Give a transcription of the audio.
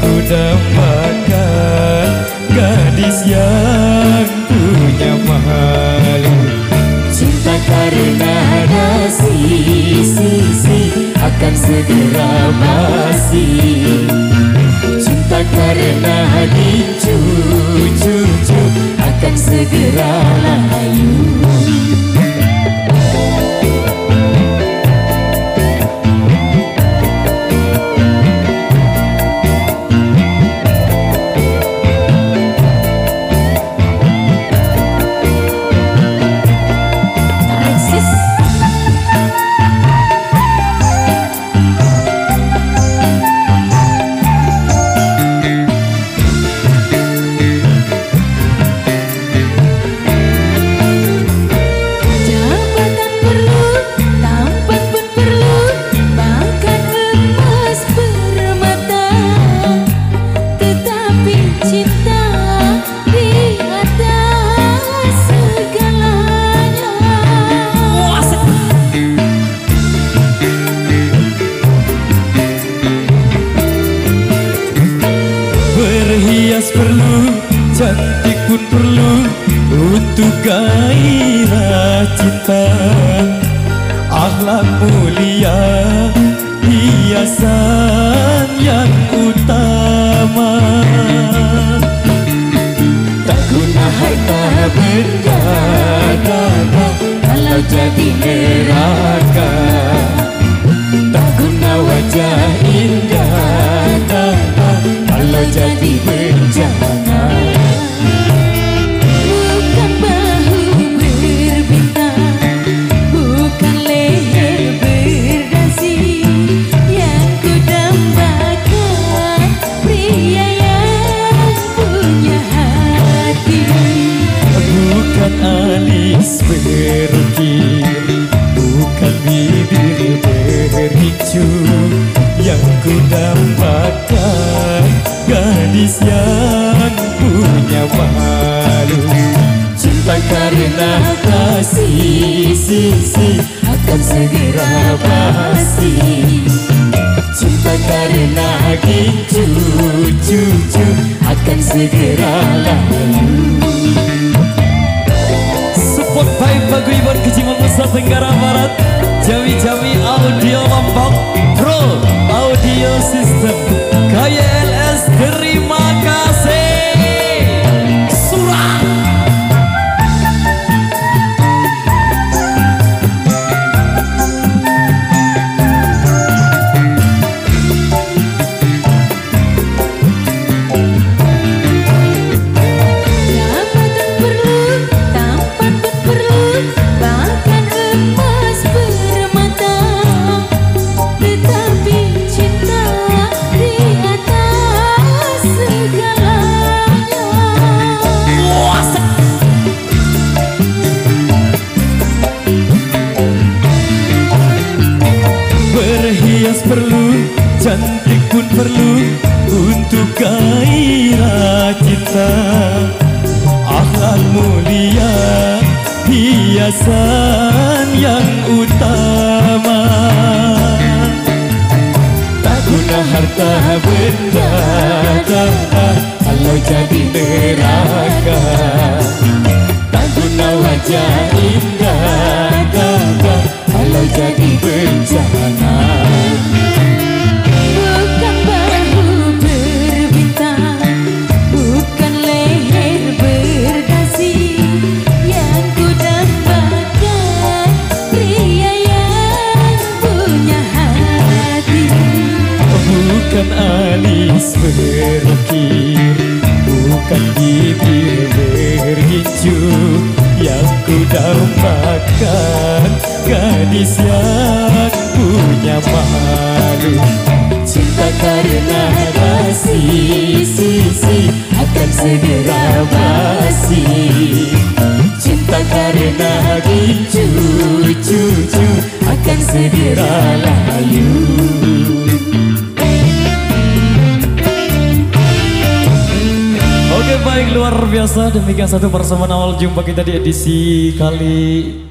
ku dambakan, gadis yang punya malu. Cinta karena dasi akan segera basi. Cinta karena dicucu akan segera layu. Berhias perlu, cantik pun perlu untuk gairah cinta. Akhlak mulia, hiasan yang utama. Tak guna harta benda kalau jadi neraka. Tak guna wajah indah kalau jadi bencana. Bukan bahu berbintang, bukan leher berdasi yang ku dambakan, pria yang punya hati. Bukan alis berukir, bukan bibir berhijau yang ku dambakan, gadis yang punya malu. Cinta karena kasih akan segera basi. Cinta karena dicucu akan segera layu. Support by Paguyuban Keciman Nusa Tenggara Barat, Jami Audio Lombok Pro Audio System, KYLS, terima kasih. Surah perlu, cantik pun perlu untuk gairah cinta. Akhlak mulia, hiasan yang utama. Tak guna harta benda kalau jadi neraka. Tak guna wajah indah kalau jadi bencana. Bukan bahu berbintang, bukan leher berdasi yang ku dambakan, pria yang punya hati. Bukan alis berukir, bukan bibir berhijau yang ku dambakan, gadis yang punya malu. Cinta karena kasih akan segera basi. Cinta karena dicucu akan segera layu. Oke, baik, luar biasa. Demikian satu persamaan awal jumpa kita di edisi kali